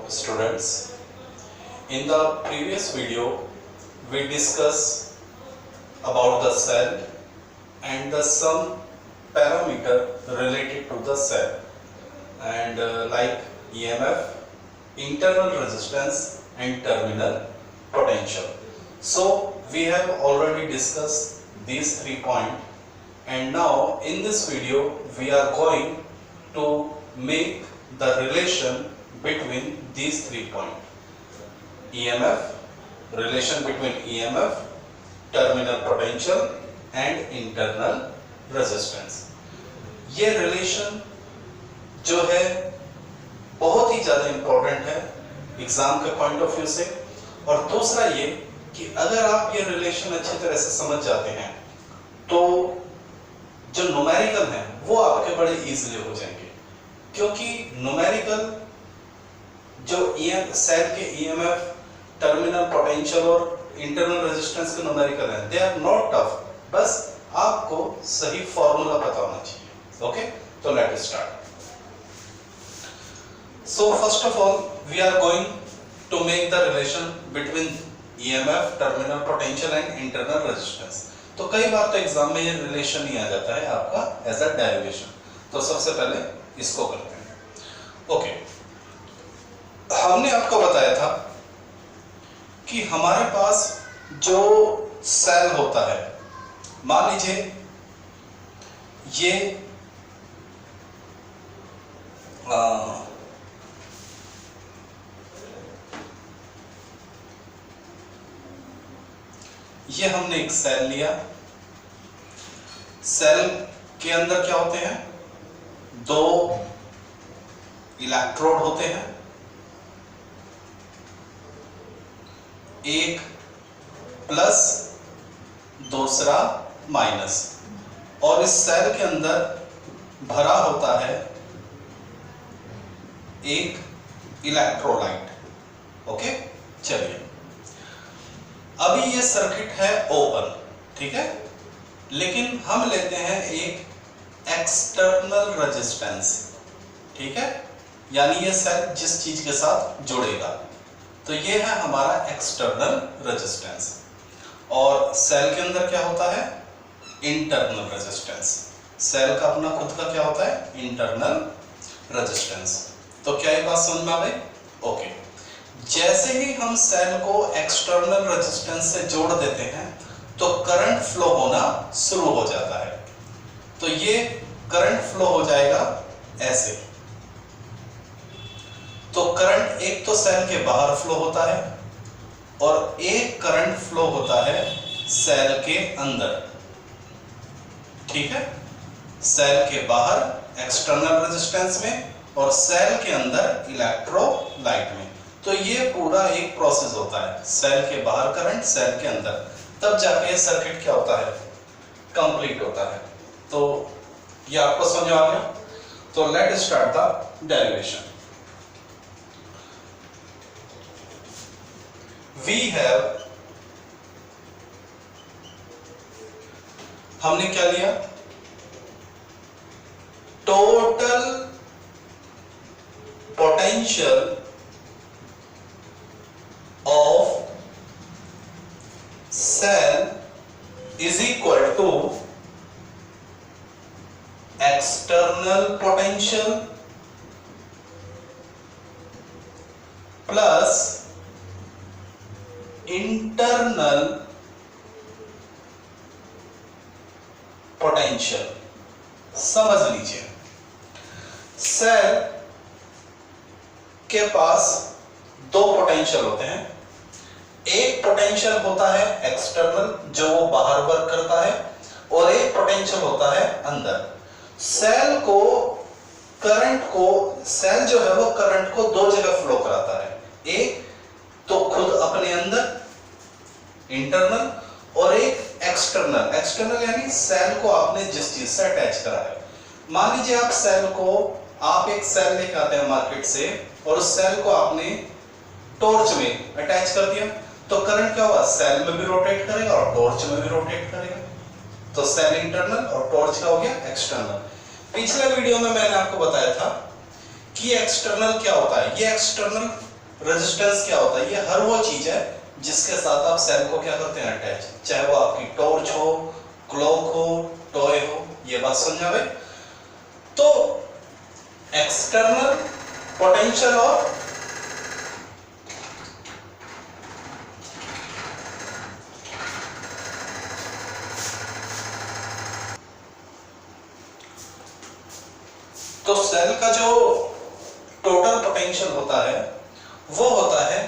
students. In the previous video, we discussed about the cell and the some parameter related to the cell and like EMF, internal resistance and terminal potential. So we have already discussed these 3 points, and now in this video we are going to make the relation between these 3 points. EMF, relation between EMF, terminal potential and internal resistance. ये relation जो है बहुत ही ज़्यादा important है exam के point of view से, और दूसरा ये कि अगर आप ये रिलेशन अच्छी तरह से समझ जाते हैं तो जो न्यूमेरिकल है वो आपके बड़े इजीली हो जाएंगे, क्योंकि न्यूमेरिकल जो सेल के EMF, टर्मिनल पोटेंशियल और इंटरनल रेजिस्टेंस के न्यूमेरिकल हैं, दे आर नॉट टफ, बस आपको सही फॉर्मूला पता होना चाहिए। ओके, तो let us start. So first of all we are going to make the relation between EMF, terminal potential and internal resistance. तो कई बार तो एग्जाम में ये रिलेशन ही आ जाता है आपका एज अ डेरिवेशन, तो सबसे पहले इसको करते हैं। ओके, हमने आपको बताया था कि हमारे पास जो सेल होता है, मान लीजिए ये हमने एक सेल लिया। सेल के अंदर क्या होते हैं? 2 इलेक्ट्रोड होते हैं, एक प्लस दूसरा माइनस, और इस सेल के अंदर भरा होता है एक इलेक्ट्रोलाइट। ओके, चलिए अभी ये सर्किट है ओपन, ठीक है, लेकिन हम लेते हैं एक एक्सटर्नल रेजिस्टेंस, ठीक है, यानी ये सेल जिस चीज के साथ जुड़ेगा, तो ये है हमारा एक्सटर्नल रेजिस्टेंस। और सेल के अंदर क्या होता है? Internal resistance. सेल का अपना खुद का क्या होता है? Internal resistance. तो क्या ये बात समझ में आ गई? ओके, जैसे ही हम सेल को एक्सटर्नल रेजिस्टेंस से जोड़ देते हैं तो करंट फ्लो होना शुरू हो जाता है। तो ये करंट फ्लो हो जाएगा ऐसे। तो करंट एक तो सेल के बाहर फ्लो होता है और एक करंट फ्लो होता है सेल के अंदर, ठीक है, सेल के बाहर एक्सटर्नल रेजिस्टेंस में और सेल के अंदर इलेक्ट्रोलाइट में। तो ये पूरा एक प्रोसेस होता है, सेल के बाहर करंट, सेल के अंदर, तब जाके सर्किट क्या होता है? कंप्लीट होता है। तो ये आपको समझ आ गया? तो let start the derivation. We have, हमने क्या लिया? Total potential of cell is equal to external potential plus internal potential. समझ लीजिए, सेल के पास 2 पोटेंशियल होते हैं। एक पोटेंशियल होता है एक्सटर्नल, जो वो बाहर वर्क करता है, और एक पोटेंशियल होता है अंदर। सेल जो है वो करंट को 2 जगह फ्लो कराता है, एक तो खुद अपने अंदर इंटरनल, और एक एक्सटर्नल। एक्सटर्नल यानी सेल को आपने जिस चीज से अटैच करा है। मान लीजिए आप एक सेल लेके आते हैं मार्केट से, और उस सेल को आपने टॉर्च में अटैच कर दिया, तो करंट क्या होगा? सेल में भी रोटेट करेगा और टॉर्च में भी रोटेट करेगा। तो सेल इंटरनल और टॉर्च का हो गया एक्सटर्नल। पिछले वीडियो में मैंने आपको बताया था कि एक्सटर्नल क्या होता है। ये एक्सटर्नल रेजिस्टेंस क्या होता है? ये हर वो चीज है जिसके साथ आप सेल को क्या करते हैं? अटैच, चाहे वो आपकी टॉर्च हो, क्लॉक हो, टॉय हो। ये बात समझा भाई? तो एक्सटर्नल पोटेंशियल और तो सेल का जो टोटल पोटेंशियल होता है वो होता है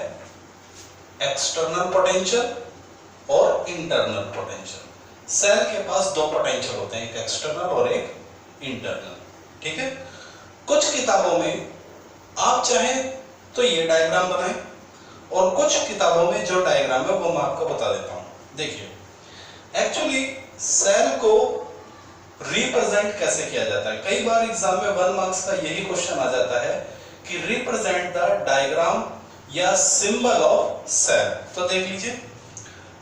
एक्सटर्नल पोटेंशियल और इंटरनल पोटेंशियल। सेल के पास दो पोटेंशियल होते हैं, एक एक्सटर्नल और एक इंटरनल। ठीक है? कुछ किताबों में आप चाहें तो ये डायग्राम बनाएं, और कुछ किताबों में जो डायग्राम है वो मैं आपको बता देता हूं। देखिए, एक्चुअली सेल को रिप्रेजेंट कैसे किया जाता है? कई बार एग्जाम में 1 मार्क्स का यही क्वेश्चन आ जाता है कि रिप्रेजेंट द डायग्राम या सिंबल ऑफ सेल। तो देख लीजिए,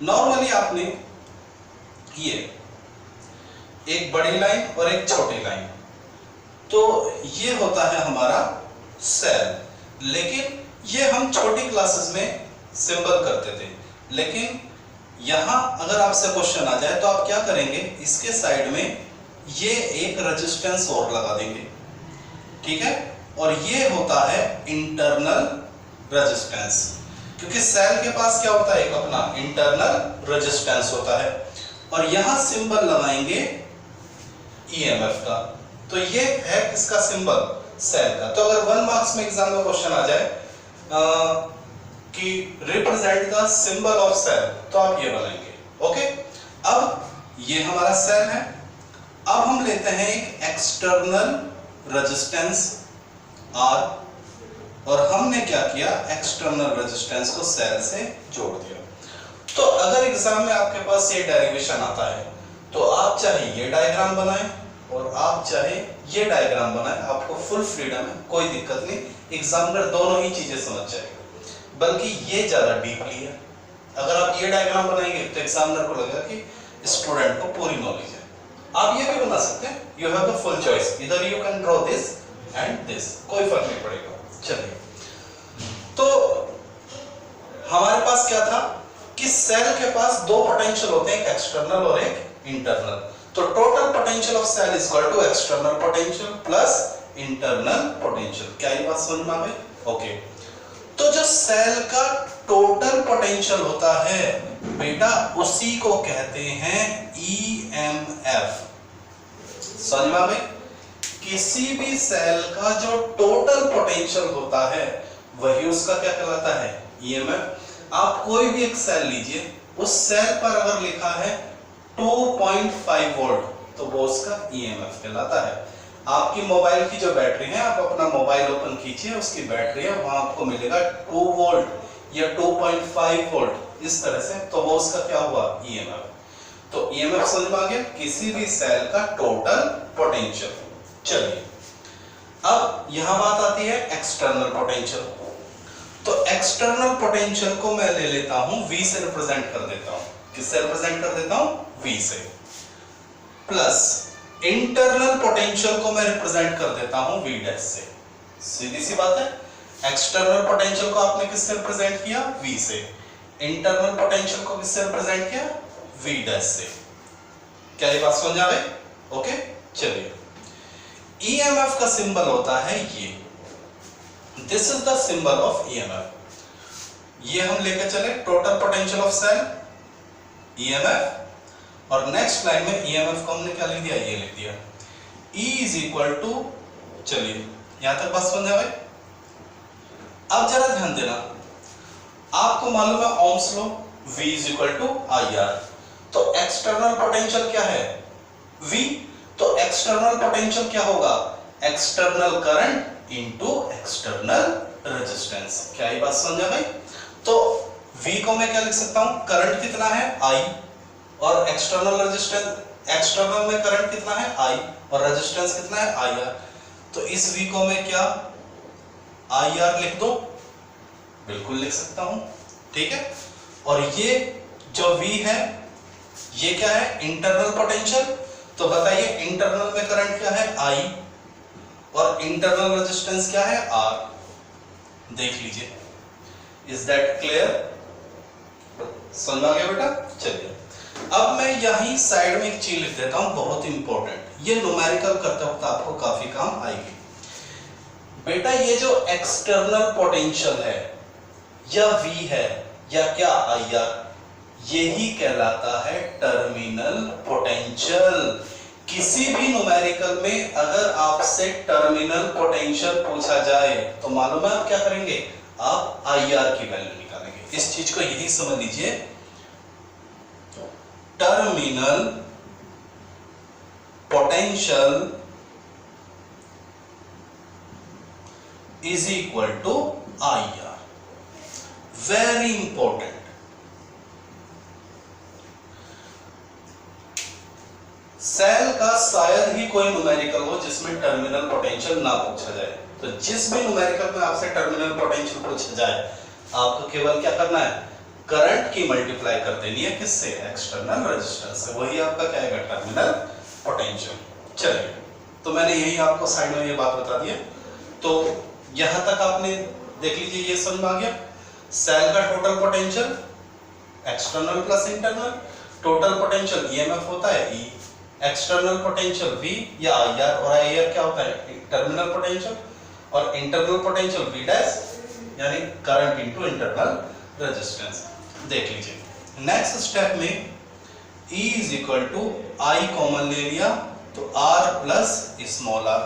नॉर्मली आपने ये एक बड़ी लाइन और एक छोटी लाइन, तो ये होता है हमारा सेल। लेकिन ये हम छोटी क्लासेस में सिंबल करते थे, लेकिन यहां अगर आपसे क्वेश्चन आ जाए तो आप क्या करेंगे? इसके साइड में ये एक रेजिस्टेंस और लगा देंगे। ठीक है? और ये होता है इंटरनल रेजिस्टेंस, क्योंकि सेल के पास क्या होता है? एक अपना इंटरनल रेजिस्टेंस होता है, और यहां सिंबल लगाएंगे ईएमएफ का। तो ये है किसका सिंबल? सेल का। तो अगर 1 मार्क्स में एग्जाम में क्वेश्चन आ जाए कि represent the symbol of cell, तो आप ये बनाएंगे। ओके? अब ये हमारा सेल है। अब हम लेते हैं एक एक्सटर्नल रेजिस्टेंस R, और हमने क्या किया? एक्सटर्नल रेजिस्टेंस को सेल से जोड़ दिया। तो अगर एग्जाम में आपके पास ये डेरिवेशन आता है तो आप चाहे ये डायग्राम बनाएं और आप चाहे ये डायग्राम बनाएं, आपको फुल फ्रीडम है, कोई दिक्कत नहीं। एग्जामिनर दोनों ही चीजें समझ जाएगा, बल्कि ये ज्यादा डीपली है। अगर आप ये डायग्राम बनाएंगे तो एग्जामिनर को लगेगा कि स्टूडेंट को पूरी नॉलेज है। आप ये भी बना सकते हैं, you have the full choice, इधर you can draw this and this, कोई फर्क नहीं पड़ेगा। चलिए, तो हमारे पास क्या था कि सेल के पास दो पोटेंशियल होते हैं, एक एक्सटर्नल और एक इंटरनल। तो total potential of cell is equal to external potential plus internal potential. क्या ये बात समझ में आ गई? ओके। तो जो सेल का टोटल पोटेंशियल होता है बेटा, उसी को कहते हैं ईएमएफ। समझ में आ गई? किसी भी सेल का जो टोटल पोटेंशियल होता है वही उसका क्या कहलाता है? ईएमएफ। आप कोई भी एक सेल लीजिए, उस सेल पर अगर लिखा है 2.5 वोल्ट तो वो उसका ईएमएफ कहलाता है। आपकी मोबाइल की जो बैटरी है, आप अपना मोबाइल ओपन कीजिए, उसकी बैटरी है, वहां आपको मिलेगा 2 वोल्ट या 2.5 वोल्ट, इस तरह से, तो वो उसका क्या हुआ? ईएमएफ। तो ईएमएफ समझ में आ गया? किसी भी सेल का टोटल पोटेंशियल। चलिए, अब यहां बात आती है एक्सटर्नल पोटेंशियल। तो एक्सटर्नल पोटेंशियल को मैं ले लेता हूं V से रिप्रेजेंट कर देता हूं। किससे रिप्रेजेंट कर देता हूं? V से। प्लस इंटरनल पोटेंशियल को मैं रिप्रेजेंट कर देता हूं V डैश से। सीधी सी बात है। एक्सटर्नल पोटेंशियल को आपने किससे रिप्रेजेंट किया? V से। इंटरनल पोटेंशियल को किससे रिप्रेजेंट किया? V डैश से। क्या ये बात समझ आ गई? ओके, चलिए। ईएमएफ का सिंबल होता है ये, this is the symbol of EMF. ये हम लेकर चले total potential of cell, EMF, और नेक्स्ट लाइन में ईएमएफ को हमने क्या लिख दिया? ये लिख दिया। E इज इक्वल टू, चलिए यहां तक बात समझ आ गई? अब जरा ध्यान देना, आपको मालूम है ohm's law, V is equal to IR। तो एक्सटर्नल पोटेंशियल क्या है? V। तो एक्सटर्नल पोटेंशियल क्या होगा? External current into external resistance. क्या ये बात समझ आ गई? तो V को मैं क्या लिख सकता हूं? करंट कितना है? I, और एक्सटर्नल रेजिस्टेंस, एक्सटर्नल में करंट कितना है? I, और रेजिस्टेंस कितना है? IR। तो इस V को मैं क्या IR लिख दो? बिल्कुल लिख सकता हूं, ठीक है। और ये जो V है ये क्या है? Internal potential. तो बताइए इंटरनल में करंट क्या है? I, और इंटरनल रेजिस्टेंस क्या है? R। देख लीजिए, इज दैट क्लियर? समझ आ गया बेटा? चलिए अब मैं यहीं साइड में एक चीज लिख देता हूं, बहुत इंपॉर्टेंट, ये न्यूमेरिकल करते वक्त आपको काफी काम आएगी बेटा। ये जो एक्सटर्नल पोटेंशियल है या V है या क्या IR, यही कहलाता है टर्मिनल पोटेंशियल। किसी भी न्यूमेरिकल में अगर आपसे टर्मिनल पोटेंशियल पूछा जाए तो मालूम है आप क्या करेंगे? आप IR की वैल्यू निकालेंगे। इस चीज को यही समझ लीजिए, terminal potential is equal to IR। Very important. Cell का शायद ही कोई न्यूमेरिकल हो जिसमें टर्मिनल पोटेंशियल ना पूछा जाए। तो जिस भी न्यूमेरिकल में आपसे टर्मिनल पोटेंशियल पूछा जाए, आपको केवल क्या करना है? करंट की मल्टीप्लाई कर देनी है किससे? एक्सटर्नल रेजिस्टेंस से। वही आपका क्या आएगा? Terminal potential. चलिए तो मैंने यही आपको साइड में ये बात बता दी है। तो यहां तक आपने देख लीजिए, ये समझ में आ गया। सेल का total potential external plus internal, total potential EMF होता है ई, एक्सटर्नल पोटेंशियल V या IR, और IR क्या होता है? टर्मिनल पोटेंशियल, और इंटरनल पोटेंशियल V डैश यानी करंट इनटू इंटरनल रेजिस्टेंस। देख लीजिए नेक्स्ट स्टेप में E is equal to I common ले लिया तो R प्लस स्मॉल r।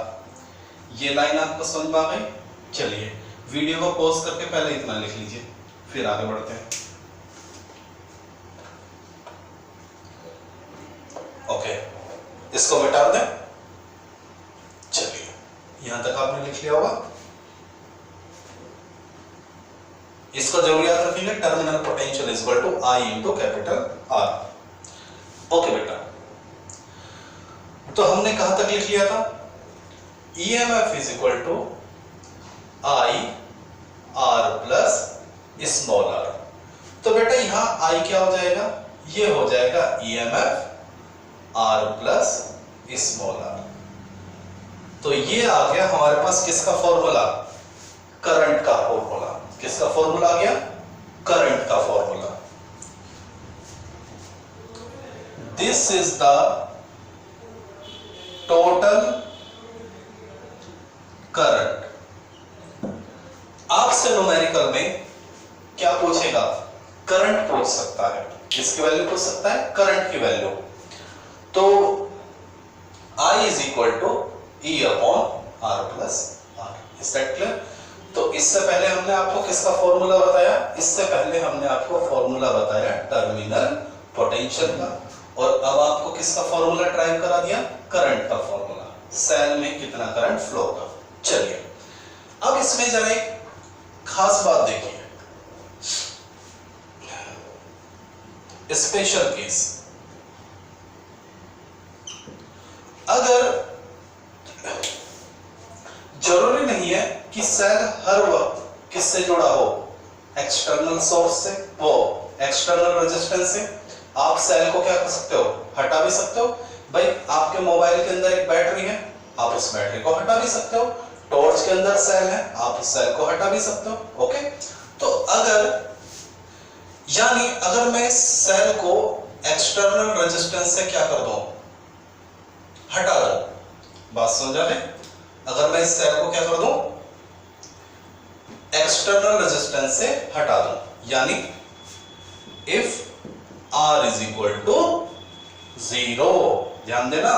ये लाइन आपको समझ में आ गई? चलिए वीडियो को पॉज करके पहले इतना लिख लीजिए, फिर आगे बढ़ते हैं। ओके, इसको मिटा दें। चलिए यहां तक आपने लिख लिया होगा। इसको जरूर याद रखेंगे, terminal potential is equal to I into capital R। Okay बेटा, तो हमने कहां तक लिख लिया था? EMF is equal to I R plus small r। तो बेटा यहां I क्या हो जाएगा? ये हो जाएगा EMF R plus small r। तो ये आ गया हमारे पास किसका फॉर्मूला? करंट का फॉर्मूला। किसका फॉर्मूला आ गया? करंट का formula. This is the total current. आपसे न्यूमेरिकल में क्या पूछेगा? करंट पूछ सकता है। किसकी वैल्यू पूछ सकता है? करंट की वैल्यू। तो I is equal to E upon R plus R। Is that clear? तो इससे पहले हमने आपको किसका फॉर्मूला बताया? इससे पहले हमने आपको फॉर्मूला बताया टर्मिनल पोटेंशियल का, और अब आपको किसका फॉर्मूला ड्राइव करा दिया? करंट का फॉर्मूला, सेल में कितना करंट फ्लो होगा। चलिए अब इसमें जरा एक खास बात देखिए, स्पेशल केस। अगर जरूरी नहीं है कि सेल हर वक्त किससे जुड़ा हो? एक्सटर्नल सोर्स से, वो एक्सटर्नल रेजिस्टेंस से। आप सेल को क्या कर सकते हो? हटा भी सकते हो। भाई आपके मोबाइल के अंदर एक बैटरी है, आप उस बैटरी को हटा भी सकते हो। टॉर्च के अंदर सेल है, आप उस सेल को हटा भी सकते हो। ओके, तो अगर यानी अगर मैं सेल को एक्सटर्नल रेजिस्टेंस से क्या कर दूं? हटा दूं। बात समझ आ गई? अगर मैं इस सेल को क्या कर दूं? एक्सटर्नल रेजिस्टेंस से हटा दूं, यानी if R is equal to 0, ध्यान देना,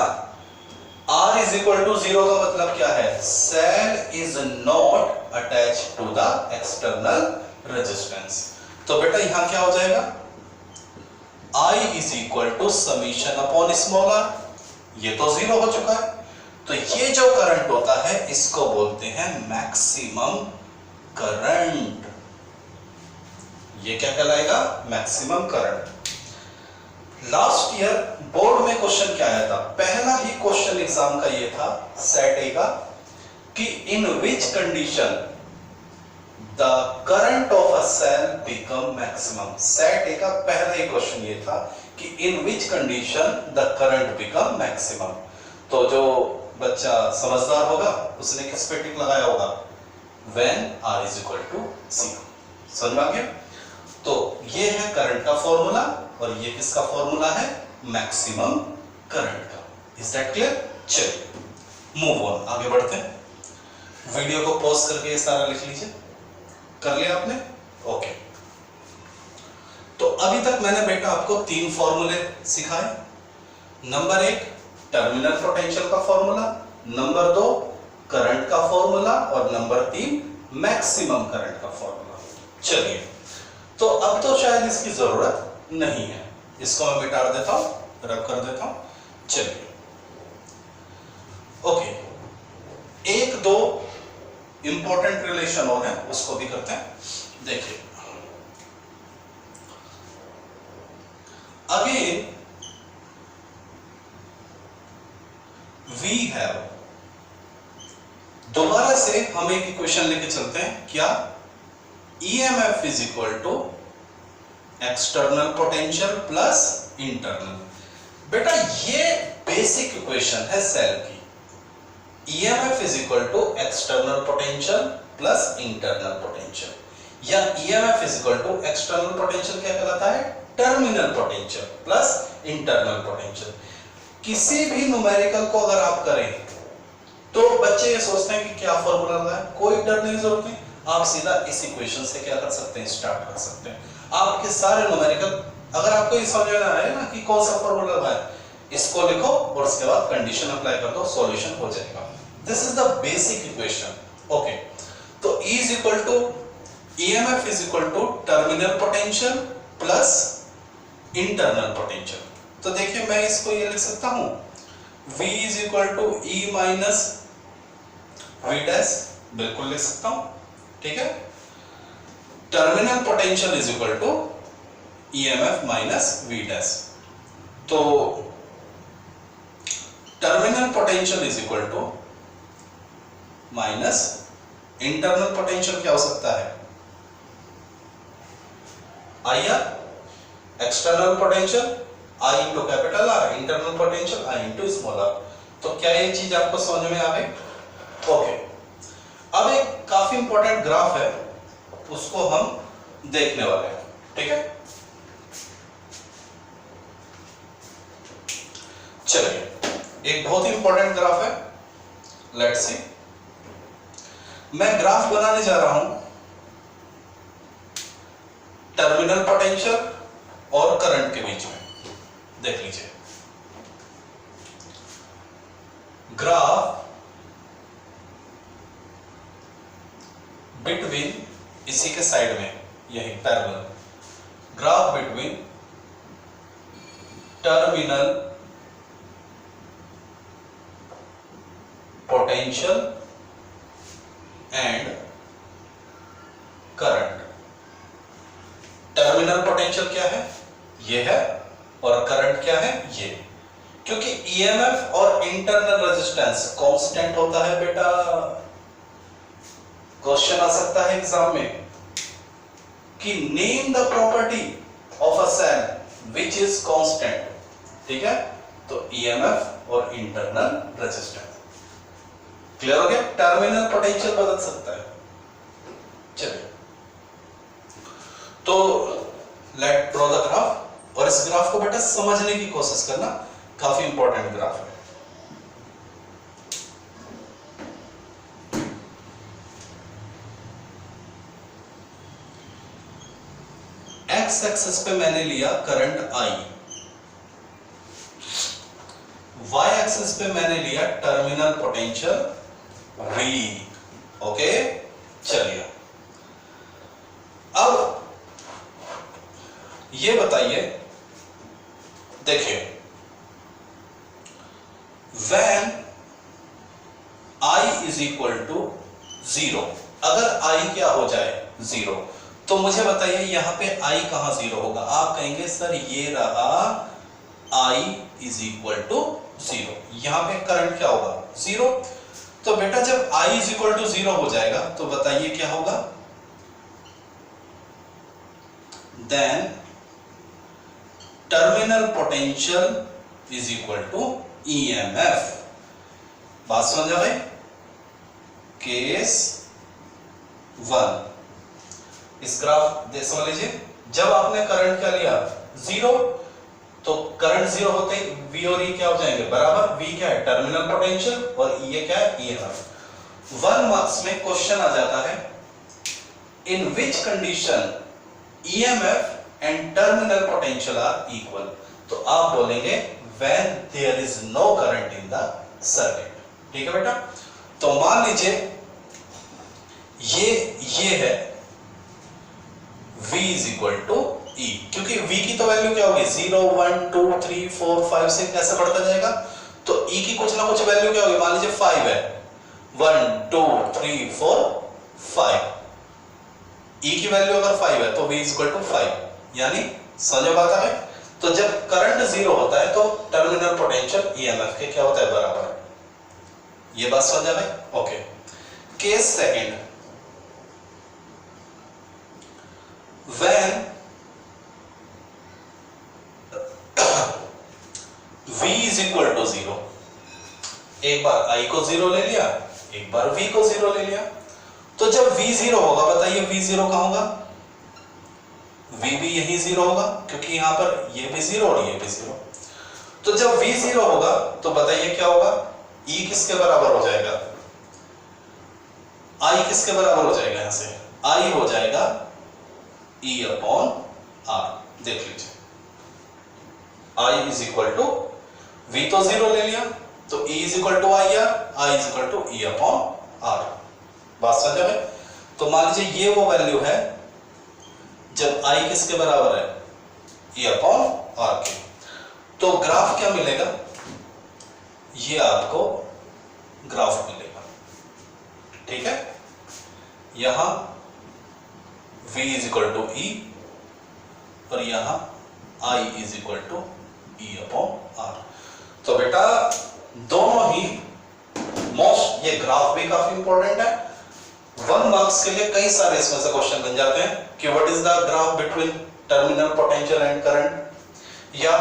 R इज इक्वल टू 0 का मतलब क्या है? Cell is not attach to the external resistance. तो बेटा यहां क्या हो जाएगा? I is equal to summation upon small r। ये तो 0 हो चुका है। तो ये जो करंट होता है इसको बोलते हैं मैक्सिमम करंट। ये क्या कहलाएगा? Maximum current. Last year board में क्वेश्चन क्या आया था? पहला ही क्वेश्चन एग्जाम का ये था, सेट ए का, कि in which condition the current of a cell become maximum. Set A का पहला ही क्वेश्चन ये था कि in which condition the current become maximum. तो जो बच्चा समझदार होगा उसने किस पे टिक लगाया होगा? When R is equal to 0। समझ में आ गया? तो ये है करंट का फॉर्मूला और ये किसका फॉर्मूला है? मैक्सिमम करंट का। Is that clear? चलिए मूव ऑन, आगे बढ़ते हैं। वीडियो को पॉज करके ये सारा लिख लीजिए। कर लिया आपने? ओके। तो अभी तक मैंने बेटा आपको 3 फॉर्मूले सिखाए। नंबर 1 टर्मिनल पोटेंशियल का फॉर्मूला, नंबर 2 करंट का फॉर्मूला और नंबर 3 मैक्सिमम करंट का फॉर्मूला। चलिए, तो अब तो शायद इसकी जरूरत नहीं है, इसको मैं मिटा देता हूं, रब कर देता हूं। चलिए ओके, 1-2 इंपॉर्टेंट रिलेशन और है, उसको भी करते हैं। देखिए अगेन वी हैव, दोबारा से हम एक इक्वेशन लेके चलते हैं। क्या? EMF is equal to external potential plus internal. बेटा ये बेसिक इक्वेशन है सेल की। EMF is equal to external potential plus internal potential, या EMF is equal to external potential क्या कहलाता है? Terminal potential plus internal potential. किसी भी न्यूमेरिकल को अगर आप करें तो बच्चे ये सोचते हैं कि क्या फॉर्मूला लगाए, कोई डर नहीं, जरूरत नहीं। आप सीधा इस इक्वेशन से क्या कर सकते हैं? स्टार्ट कर सकते हैं। आपके सारे न्यूमेरिकल, अगर आपको ये समझ में आए ना कि कौन सा फॉर्मूला लगाए, इसको लिखो और उसके बाद कंडीशन अप्लाई कर दो, सॉल्यूशन हो जाएगा। This is the basic equation. Okay, तो E is equal to EMF is equal to terminal potential plus internal potential. तो देखिए मैं इसको ये लिख सकता हूं, V is equal to E minus V dash, बिल्कुल लिख सकता हूं, ठीक है। Terminal potential is equal to EMF minus V dash. तो terminal potential is equal to minus internal potential क्या हो सकता है? IR, external potential I into capital R, internal potential I into small r। तो क्या ये चीज आपको समझ में आ गई? ओके, अब एक काफी इंपॉर्टेंट ग्राफ है, उसको हम देखने वाले हैं, ठीक है। चलिए एक बहुत ही इंपॉर्टेंट ग्राफ है, लेट्स सी। मैं ग्राफ बनाने जा रहा हूं टर्मिनल पोटेंशियल और करंट के बीच में। देख लीजिए ग्राफ बिटवीन, इसी के साइड में यही parallel, graph between terminal potential and current. Terminal potential क्या है? ये है, और करंट क्या है? ये। क्योंकि EMF और इंटरनल रेजिस्टेंस कांस्टेंट होता है बेटा। क्वेश्चन आ सकता है एग्जाम में कि name the property of a cell which is constant, ठीक है। तो EMF और इंटरनल रेजिस्टेंस। क्लियर हो गया? टर्मिनल पोटेंशियल बदल सकता है। चलिए तो लेट ड्रॉ द ग्राफ, और इस ग्राफ को बेटा समझने की कोशिश करना, काफी इंपॉर्टेंट ग्राफ है। एक्स एक्सिस पे मैंने लिया करंट I, y एक्सिस पे मैंने लिया टर्मिनल पोटेंशियल V। ओके, चलिए अब ये बताइए, देखिए when I is equal to 0, अगर I क्या हो जाए? 0, तो मुझे बताइए यहां पे I कहां 0 होगा? आप कहेंगे सर ये रहा I इज इक्वल टू 0, यहां पे करंट क्या होगा? 0। तो बेटा जब I इज इक्वल टू 0 हो जाएगा तो बताइए क्या होगा? Then terminal potential is equal to EMF। बात समझा भाई? केस 1, इस ग्राफ समझ लीजिए, जब आपने करंट क्या लिया जीरो, तो करंट जीरो होते ही V और E क्या हो जाएंगे बराबर। V क्या है टर्मिनल पोटेंशियल और ये क्या है EMF। 1 मार्क्स में क्वेश्चन आ जाता है in which condition EMF and terminal potential are equal. तो आप बोलेंगे when there is no current in the circuit. ठीक है बेटा। तो मान लीजिए ये है V is equal to E, क्योंकि V की तो वैल्यू क्या होगी 0 1 2 3 4 5 6 ऐसे बढ़ता जाएगा। तो E की कुछ ना कुछ वैल्यू क्या होगी, मान लीजिए 5 है, 1 2 3 4 5। E की वैल्यू अगर 5 है तो V इज इक्वल टू 5, यानी समझ बात है। तो जब करंट जीरो होता है तो टर्मिनल पोटेंशियल EMF के क्या होता है बराबर। ये बात समझ आ गई। Okay. Case second, when V is equal to 0, एक बार I को 0 ले लिया, एक बार V को 0 ले लिया। तो जब V 0 होगा, बताइए V 0 कहां होगा, V भी यही 0 होगा, क्योंकि यहां पर ये भी 0 और ये भी 0। तो जब V 0 होगा तो बताइए क्या होगा, E किसके बराबर हो जाएगा, I किसके बराबर हो जाएगा, यहां से I हो जाएगा E अपॉन R। देख लीजिए I is equal to V तो 0 ले लिया, तो E is equal to IR, I is equal to E upon R। बात समझ में। तो मान लीजिए ये वो वैल्यू है जब I किसके बराबर है, E अपॉन R के। तो ग्राफ क्या मिलेगा, ये आपको ग्राफ मिलेगा। ठीक है, यहां V is equal to E और यहां I is equal to E upon R। तो बेटा दोनों ही मोस्ट, ये ग्राफ भी काफी इंपॉर्टेंट है, 1 मार्क्स के लिए कई सारे इसमें से क्वेश्चन बन जाते हैं कि what is the graph between terminal potential and current, या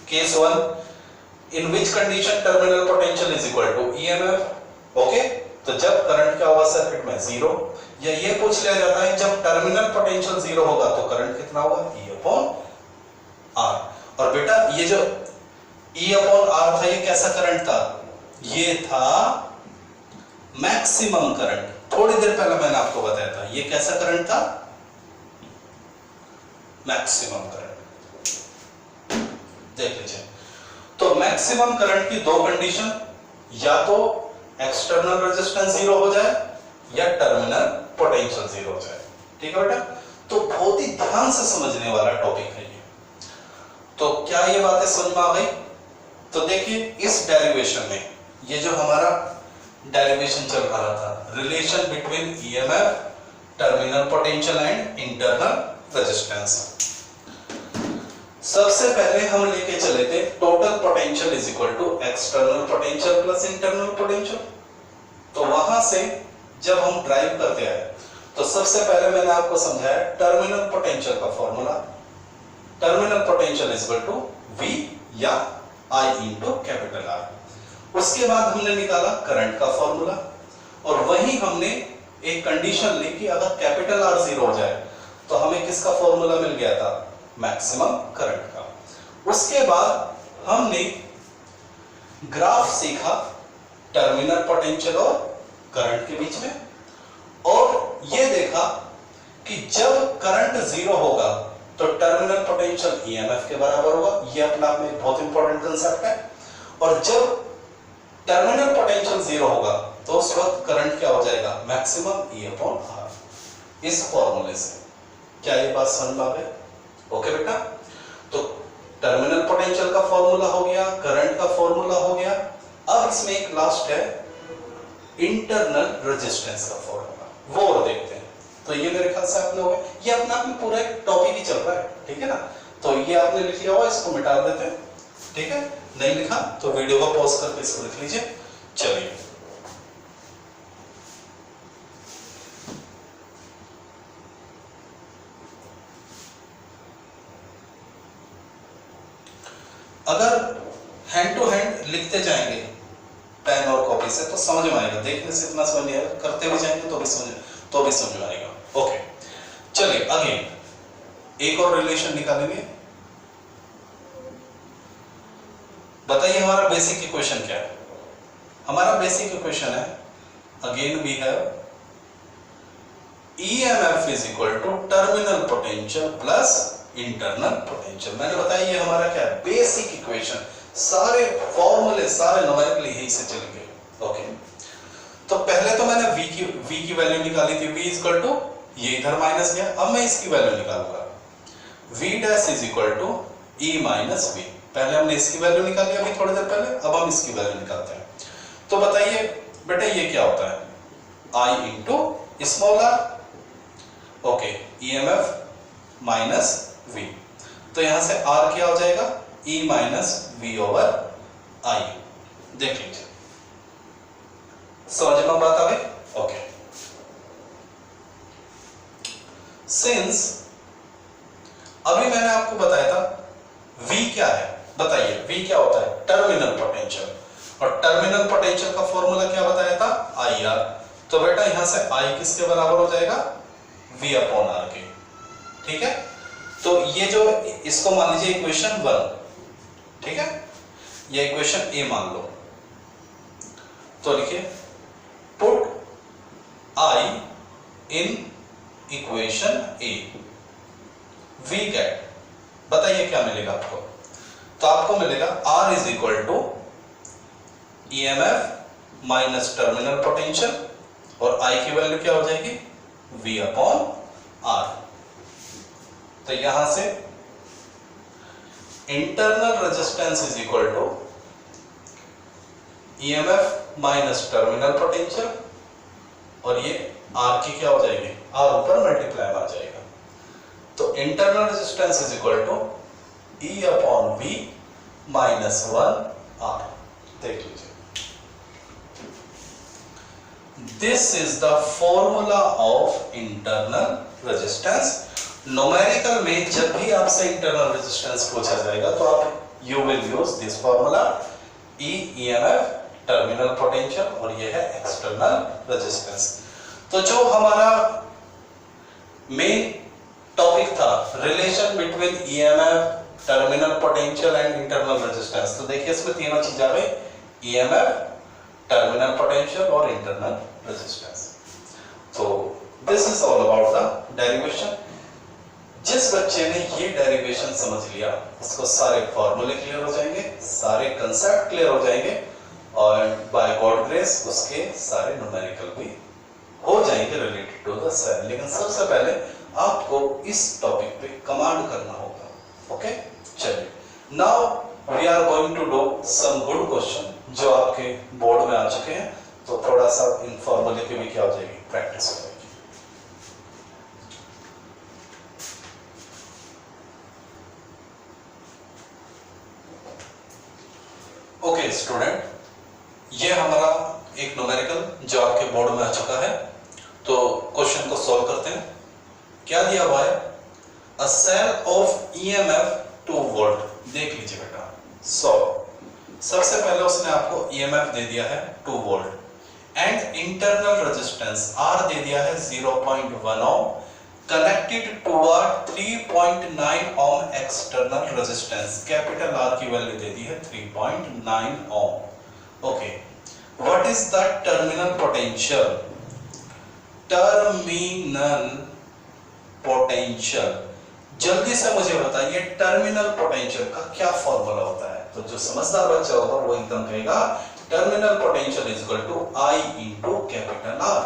case 1 in which condition terminal potential is equal to EMF। Okay, तो जब करंट क्या होगा सर्किट में 0, या ये पूछ लिया जाता है जब टर्मिनल पोटेंशियल 0 होगा तो करंट कितना होगा, E अपॉन R। और बेटा ये जो E अपॉन R था, ये कैसा करंट था, ये था मैक्सिमम करंट। थोड़ी देर पहले मैंने आपको बताया था ये कैसा करंट था, मैक्सिमम करंट। देख लीजिए, तो मैक्सिमम करंट की दो कंडीशन, या तो एक्सटर्नल रेजिस्टेंस 0 हो जाए या टर्मिनल पोटेंशियल 0 हो जाए। ठीक है बेटा, तो बहुत ही ध्यान से समझने वाला टॉपिक है ये। तो क्या ये बातें समझ में आ गई। तो देखिए इस डेरिवेशन में ये जो हमारा डेरिवेशन चल रहा था, relation between EMF, terminal potential and internal resistance. सबसे पहले हम लेके चले थे total potential is equal to external potential plus internal potential. तो वहां से जब हम ड्राइव करते आए तो सबसे पहले मैंने आपको समझाया टर्मिनल पोटेंशियल का formula, terminal potential is equal to V या I इंटू कैपिटल R। उसके बाद हमने निकाला करंट का फॉर्मूला, और वही हमने एक कंडीशन ली कि अगर कैपिटल R 0 हो जाए तो हमें किसका फॉर्मूला मिल गया था, मैक्सिमम करंट का। उसके बाद हमने ग्राफ सीखा टर्मिनल पोटेंशियल और करंट के बीच में, और ये देखा कि जब करंट 0 होगा तो टर्मिनल पोटेंशियल EMF के बराबर होगा। ये अपने आप में एक बहुत इंपॉर्टेंट कंसेप्ट है। और जब टर्मिनल पोटेंशियल 0 होगा तो उस वक्त करंट क्या हो जाएगा, मैक्सिमम E अपॉन R। इस फॉर्मूले से क्या ये बात समझ में आ गई। ओके बेटा, तो टर्मिनल पोटेंशियल का फॉर्मूला हो गया, करंट का फॉर्मूला हो गया। अब इसमें एक लास्ट है इंटरनल रेजिस्टेंस का फॉर्मूला, वो और देखते हैं। तो ये मेरे ख्याल से आप लोग, ये अपना आप में पूरा एक टॉपिक ही चल रहा है, ठीक है ना। तो ये आपने लिख लिया हुआ, इसको मिटा देते हैं, ठीक है। नहीं लिखा तो वीडियो को पॉज करके इसको लिख लीजिए। चलिए अगर हैंड टू हैंड लिखते जाएंगे पेन और कॉपी से तो समझ में आएगा, देखने से इतना समझ नहीं आएगा, करते भी जाएंगे तो भी समझ में आएगा। ओके चलिए अगेन एक और रिलेशन निकालेंगे। बताइए हमारा बेसिक इक्वेशन क्या है? हमारा बेसिक इक्वेशन है, again we have EMF is equal to terminal potential plus internal potential. मैंने बताया ये हमारा क्या है, बेसिक इक्वेशन। सारे फॉर्मूले सारे न्यूमेरिकल यही से चलेंगे। ओके, तो पहले तो मैंने v की वैल्यू निकाली थी, v इज इक्वल टू, ये इधर माइनस गया, अब मैं इसकी वैल्यू निकालूंगा, v dash is equal to e minus v। पहले हमने इसकी वैल्यू निकाली अभी थोड़ी देर पहले, अब हम इसकी वैल्यू निकालते हैं। तो बताइए बेटा ये क्या होता है, I into small r। Okay, EMF minus v, तो यहां से r क्या हो जाएगा, E minus v over I। देख लीजिए, समझ में बात आ गई? ओके, सिंस अभी मैंने आपको बताया था V क्या है, बताइए V क्या होता है, टर्मिनल पोटेंशियल, और टर्मिनल पोटेंशियल का फॉर्मूला क्या बताया था, IR। तो बेटा यहां से I किसके बराबर हो जाएगा, V अपॉन R के। ठीक है, तो ये जो इसको मान लीजिए इक्वेशन 1, ठीक है, ये इक्वेशन A मान लो। तो लिखिए put I in equation A, V get, बताइए क्या मिलेगा आपको। तो आपको मिलेगा R is equal to EMF minus terminal potential, और I की वैल्यू क्या हो जाएगी, V अपॉन R। तो यहां से internal resistance is equal to EMF minus terminal potential, और ये R की क्या हो जाएगी, R ऊपर मल्टीप्लाई आ जाएगा। तो internal resistance is equal to E upon V minus 1 R। देख लीजिए, this is the formula of internal resistance. Numerical में जब भी आपसे इंटरनल रेजिस्टेंस पूछा जाएगा तो आप you will use this formula, E EMF terminal potential, और ये है एक्सटर्नल रेजिस्टेंस। तो जो हमारा मेन टॉपिक था, relation between EMF, terminal potential and internal resistance, तो देखिए इसमें तीनों चीज आ गई, EMF, टर्मिनल पोटेंशियल और इंटरनल रेजिस्टेंस। तो this is all about the derivation. जिस बच्चे ने ये डेरिवेशन समझ लिया उसको सारे फॉर्मूले क्लियर हो जाएंगे, सारे कंसेप्ट क्लियर हो जाएंगे, और बाय गॉड ग्रेस उसके सारे न्यूमेरिकल भी हो जाएंगे रिलेटेड टू द सेल। लेकिन सबसे पहले आपको इस टॉपिक पे कमांड करना होगा। ओके, चलिए now we are going to do some good question जो आपके बोर्ड में आ चुके हैं, तो थोड़ा सा इन फॉर्मूले की भी क्या हो जाएगी, प्रैक्टिस हो जाएगी। ओके स्टूडेंट, ये हमारा एक न्यूमेरिकल जो आपके बोर्ड में आ चुका है, तो क्वेश्चन को सॉल्व करते हैं। क्या दिया हुआ है, अ सेल ऑफ EMF 2 वोल्ट। देख लीजिए बेटा, सबसे पहले उसने आपको EMF दे दिया है 2 volt, and internal resistance R दे दिया है 0.1 ohm, connected to a 3.9 ohm external resistance. Capital R की वैल्यू दे दी है 3.9 ohm. Okay, what is the terminal potential, terminal potential, जल्दी से मुझे बताइए टर्मिनल पोटेंशियल का क्या फॉर्मूला होता है। तो जो समझदार बच्चा होगा वो एकदम कहेगा terminal potential is equal to I into capital R।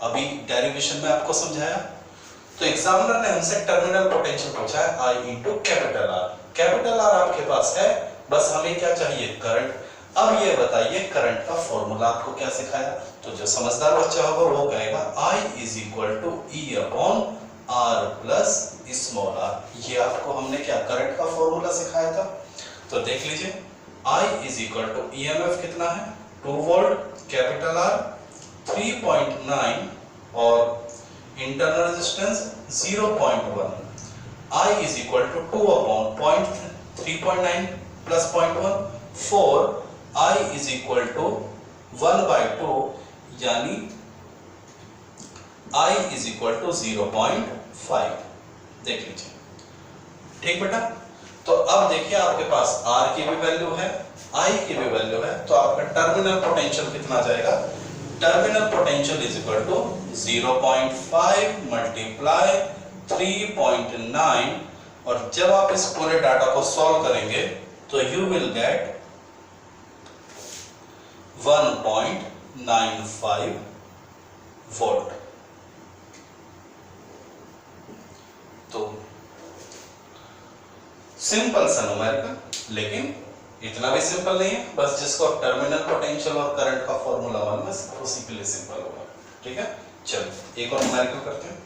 अभी डेरिवेशन में आपको समझाया, तो एग्जामिनर ने हमसे टर्मिनल पोटेंशियल पूछा है I into capital R। Capital R आपके पास है, बस हमें क्या चाहिए, करंट। अब ये बताइए करंट का फॉर्मूला आपको क्या सिखाया, तो जो समझदार बच्चा होगा वो कहेगा I is equal to E upon R plus small r। ये आपको हमने क्या करंट का फॉर्मूला सिखाया था। तो देख लीजिए I is equal to EMF कितना है 2 वोल्ट, कैपिटल R 3.9 और internal resistance 0.1। I is equal to 2 upon 3.9 plus 0.1 4। I is equal to 1/2 यानी I इज इक्वल टू 0.5। देख लीजिए, ठीक बेटा। तो अब देखिए आपके पास R की भी वैल्यू है, I की भी वैल्यू है, तो आपका टर्मिनल पोटेंशियल कितना जाएगा? Terminal potential is equal to 0.5 multiply 3.9, और जब आप इस पूरे डाटा को सॉल्व करेंगे तो यू विल गेट 1.95 वोल्ट। तो सिंपल सा न्यूमेरिकल, लेकिन इतना भी सिंपल नहीं है, बस जिसको टर्मिनल पोटेंशियल और करंट का फॉर्मूला मालूम है उसी के लिए सिंपल होगा। ठीक है, चलो एक और न्यूमेरिकल करते हैं।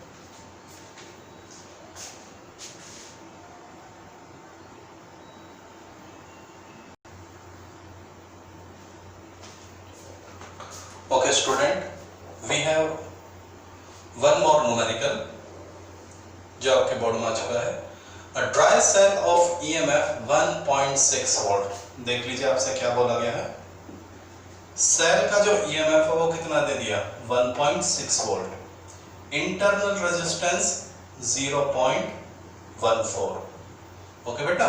Okay student, we have one more numerical जो आपके बोर्ड में आ चुका है। A dry cell of EMF 1.6 volt. देख लीजिए आपसे क्या बोला गया है, सेल का जो EMF है वो कितना दे दिया? 1.6 वोल्ट। Internal resistance 0.14। ओके बेटा,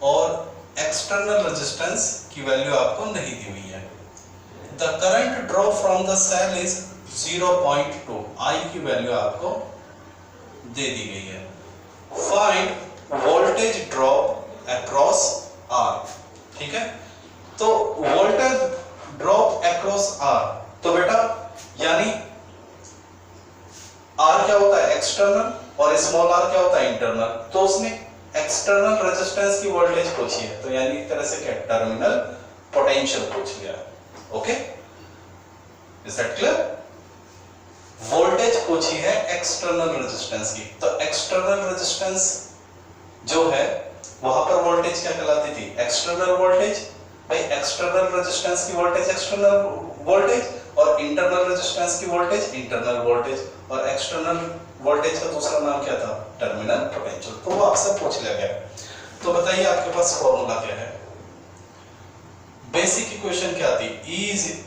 और एक्सटर्नल रेजिस्टेंस की वैल्यू आपको नहीं दी हुई है। The current draw from the cell is 0.2। I की वैल्यू आपको दे दी गई है। Find voltage drop across R। ठीक है, तो voltage drop across R, तो बेटा यानी R क्या होता है? एक्सटर्नल, और स्मॉल r क्या होता है? इंटरनल। तो उसने एक्सटर्नल रेजिस्टेंस की वोल्टेज पूछी है, तो यानी एक तरह से क्या? टर्मिनल पोटेंशियल पूछ लिया। Okay, is that clear? Voltage पूछी है एक्सटर्नल रेजिस्टेंस की, तो एक्सटर्नल रेजिस्टेंस जो है वहां पर वोल्टेज क्या कहलाती थी? External voltage. भाई एक्सटर्नल रेजिस्टेंस की वोल्टेज एक्सटर्नल वोल्टेज, और इंटरनल रेजिस्टेंस की वोल्टेज इंटरनल वोल्टेज, और एक्सटर्नल वोल्टेज का दूसरा नाम क्या था? Terminal potential. तो वो आपसे पूछ लिया गया। तो बताइए आपके पास फॉर्मूला क्या है? बेसिक इक्वेशन क्या थी?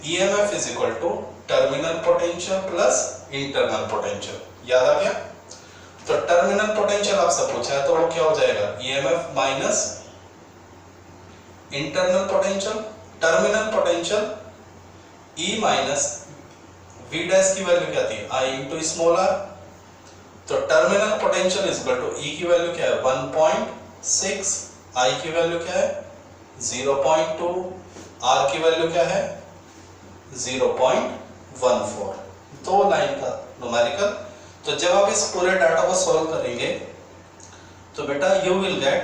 EMF is equal to terminal potential plus internal potential. याद आ गया? तो टर्मिनल पोटेंशियल आपसे पूछा है, तो वो क्या हो जाएगा? EMF minus internal potential. Terminal potential E minus V dash की वैल्यू क्या थी? I into small r। तो terminal potential is equal to E की वैल्यू क्या है? 1.6, I की वैल्यू क्या है? 0.2, R की वैल्यू क्या है? 0.14। दो लाइन का न्यूमेरिकल। तो जब आप इस पूरे डाटा को सॉल्व करेंगे तो बेटा यू विल गेट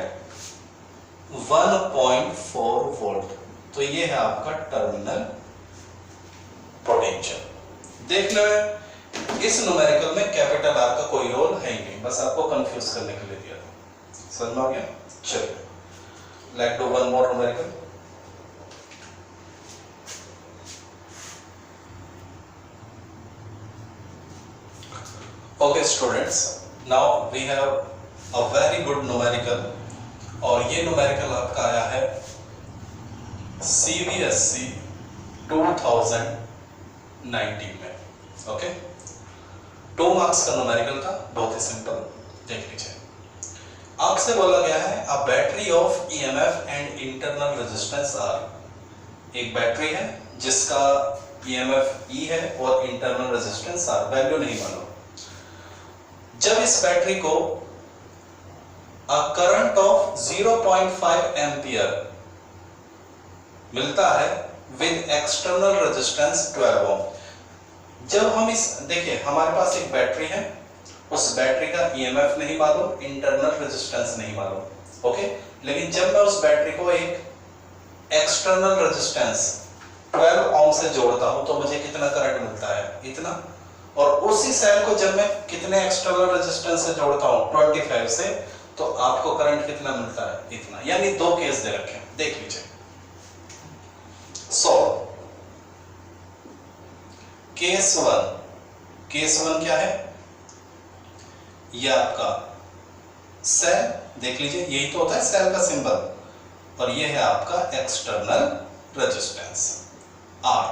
1.4 वोल्ट। तो ये है आपका टर्मिनल पोटेंशियल। देखने में इस न्यूमेरिकल में कैपिटल R का कोई रोल है ही नहीं, बस आपको कंफ्यूज करने के लिए दिया था। समझ में आ गया? चलिए, let's do one more numerical. Okay students, now we have a very good numerical, और ये numerical आपका आया है CBSE 2019 में। ओके, 2 मार्क्स का numerical था, बहुत ही सिंपल। देख लीजिए, आपसे बोला गया है a battery of EMF and internal resistance R। एक बैटरी है जिसका EMF E है और इंटरनल रेजिस्टेंस R, वैल्यू नहीं मालूम। जब इस बैटरी को करंट ऑफ 0.5 एम्पियर मिलता है विद एक्सटर्नल रेजिस्टेंस 12 ओम। जब हम इस देखिए, हमारे पास एक बैटरी है, उस बैटरी का EMF नहीं मालूम, इंटरनल रेजिस्टेंस नहीं मालूम। ओके, लेकिन जब मैं उस बैटरी को एक एक्सटर्नल रेजिस्टेंस 12 ओम से जोड़ता हूं तो मुझे कितना करंट मिलता है? इतना। और उसी सेल को जब मैं कितने एक्सटर्नल रेजिस्टेंस से जोड़ता हूं? 25 से, तो आपको करंट कितना मिलता है? इतना। यानी दो केस दे रखे हैं, देख लीजिए। सो केस वन क्या है? ये आपका सेल, देख लीजिए, यही तो होता है सेल का सिंबल, और ये है आपका एक्सटर्नल रेजिस्टेंस R।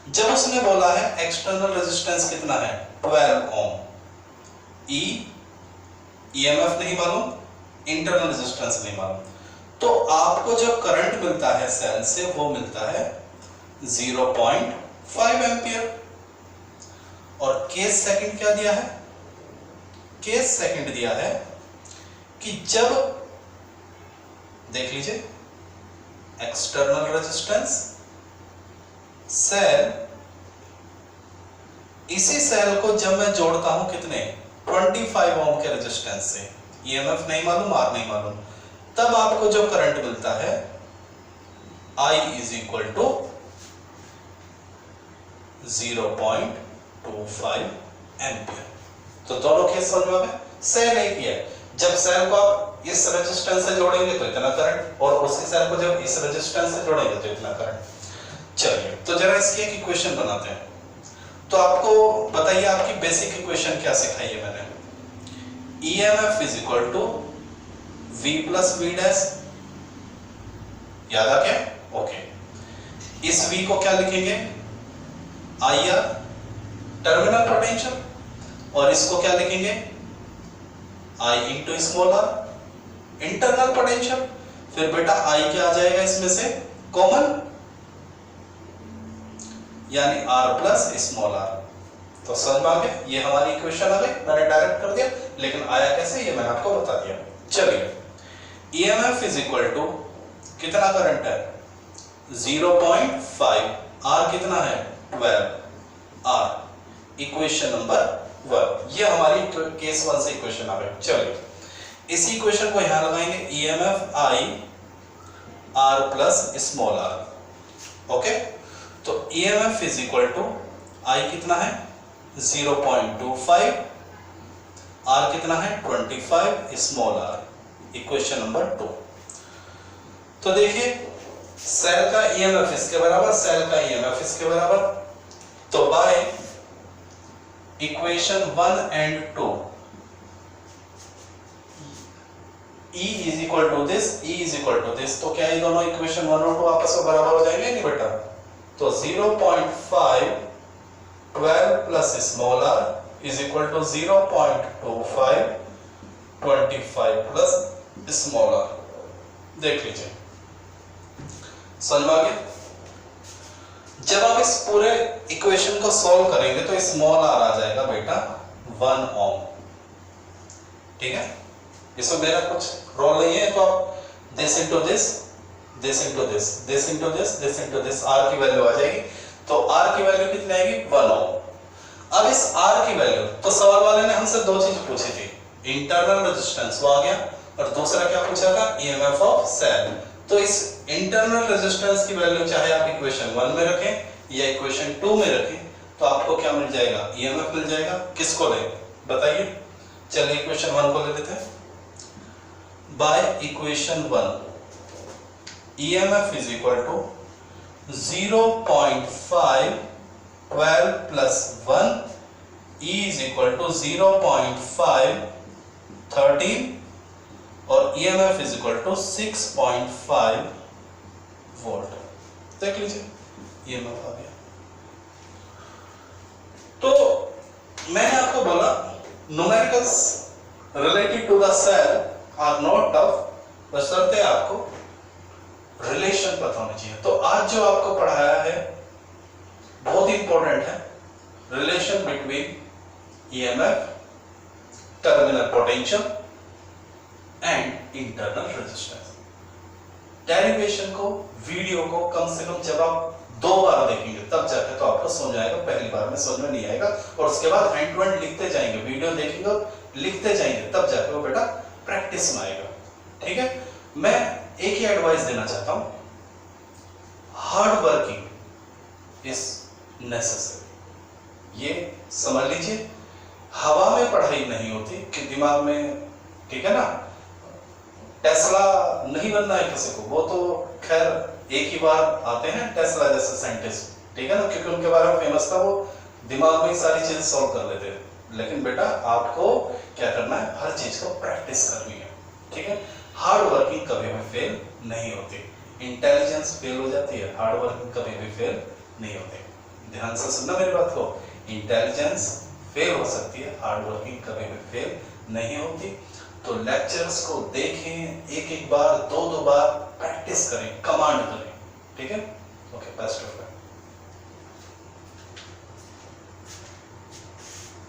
जब उसने बोला है एक्सटर्नल रेजिस्टेंस कितना है 12 ओम, ई ईएमएफ नहीं मालूम, इंटरनल रेजिस्टेंस नहीं मालूम, तो आपको जो करंट मिलता है सेल से वो मिलता है 0.5 एम्पियर। और केस सेकंड क्या दिया है? केस सेकंड दिया है कि जब, देख लीजिए, एक्सटर्नल रेजिस्टेंस सेल, इसी सेल को जब मैं जोड़ता हूं कितने 25 ओम के रेजिस्टेंस से, ईएमएफ नहीं मालूम, आर नहीं मालूम, तब आपको जो करंट मिलता है I is equal to 0.25 ampere. तो दोनों केस समझ में आए? सेल एक ही है। जब सेल को आप इस रेजिस्टेंस से जोड़ेंगे तो इतना करंट, और उसी सेल को जब इस रेजिस्टेंस से जोड़ेंगे तो इतना करंट। चलिए तो जरा इसकी एक इक्वेशन बनाते हैं। तो आपको बताइए, आपकी बेसिक इक्वेशन क्या सिखाई है मैंने? EMF is equal to V plus V dash, याद आ गया? ओके, इस V को क्या लिखेंगे? IR, टर्मिनल पोटेंशियल, और इसको क्या लिखेंगे? I into small r, internal potential. फिर बेटा I क्या आ जाएगा इसमें से? कॉमन, यानी R प्लस स्मॉल r। तो समझ में आ गया? ये हमारी इक्वेशन आ गई, मैंने डायरेक्ट कर दिया, लेकिन आया कैसे ये मैंने आपको बता दिया। चलिए, EMF इज इक्वल टू कितना करंट है? 0.5, R कितना है? 12, R, इक्वेशन नंबर 1। ये हमारी केस 1 से इक्वेशन आ गई। चलिए, इसी इक्वेशन को यहां लगाएंगे, EMF I R plus small r। Okay, तो EMF is equal to I कितना है? 0.25, R कितना है? 25, स्मॉल r, इक्वेशन नंबर 2। तो देखिए, सेल का EMF इसके बराबर, सेल का EMF इसके बराबर, तो by equation 1 and 2 E is equal to this, E is equal to this, तो क्या ये दोनों इक्वेशन 1 और 2 आपस में बराबर हो जाएंगे? नहीं बेटा। तो 0.5 12 plus small r is equal to 0.25 25 plus small r। देख लीजिए, समझ में आ गया? जब आप इस पूरे इक्वेशन को सॉल्व करेंगे तो स्मॉल r आ जाएगा बेटा 1 ओम। ठीक है, इसमें मेरा कुछ रोल नहीं है, तो आप this into this, this into this, this into this, this into this, r की वैल्यू आ जाएगी। तो r की वैल्यू कितनी आएगी? 1 ओम। अब इस r की वैल्यू, तो सवाल वाले ने हमसे दो चीज पूछी थी, इंटरनल रेजिस्टेंस वो आ गया, और दूसरा क्या पूछा था? EMF of cell. तो इस इंटरनल रेजिस्टेंस की वैल्यू चाहे आप इक्वेशन 1 में रखें या इक्वेशन 2 में रखें, तो आपको क्या मिल जाएगा? EMF मिल जाएगा। किसको लें बताइए? चलिए इक्वेशन 1 को ले लेते हैं। By equation 1 EMF is equal to 0.5 12 plus 1, E is equal to 0.5 13, और EMF is equal to 6.5 volt. देख लीजिए, EMF आ गया। तो मैंने आपको बोला numericals related to the cell are not tough, बशर्ते आपको रिलेशन पता होना चाहिए। तो आज जो आपको पढ़ाया है बहुत इंपॉर्टेंट है, relation between EMF, terminal potential and internal resistance. Derivation को, वीडियो को कम से कम जब आप 2 बार देखेंगे तब जाके तो आपको समझ आएगा, पहली बार में समझ में नहीं आएगा। और उसके बाद हैंड टू हैंड लिखते जाएंगे, वीडियो देखेंगे लिखते जाएंगे, तब जाके वो बेटा प्रैक्टिस में आएगा। ठीक है, मैं एक ही एडवाइस देना चाहता हूं, हार्ड वर्किंग इज नेसेसरी। ये समझ लीजिए, हवा में पढ़ाई नहीं होती कि दिमाग में, ठीक है ना, टेस्ला नहीं बनना है किसी को, वो तो खैर एक ही बार आते हैं टेस्ला जैसे साइंटिस्ट, ठीक है ना, क्योंकि उनके बारे में फेमस था, वो दिमाग में ही सारी चीजें सॉल्व कर लेते थे। लेकिन बेटा आपको क्या करना है? हर चीज को प्रैक्टिस करनी है। ठीक है, हार्ड वर्किंग कभी भी फेल नहीं होती। इंटेलिजेंस फेल हो जाती है, हार्ड वर्किंग कभी भी फेल नहीं होती। ध्यान से सुनना मेरी बात को। इंटेलिजेंस फेल हो सकती है, हार्ड वर्किंग कभी भी फेल नहीं होती। तो लेक्चर्स को देखें, एक एक बार, दो दो बार प्रैक्टिस करें, कमांड करें, ठीक है। Okay, best of luck.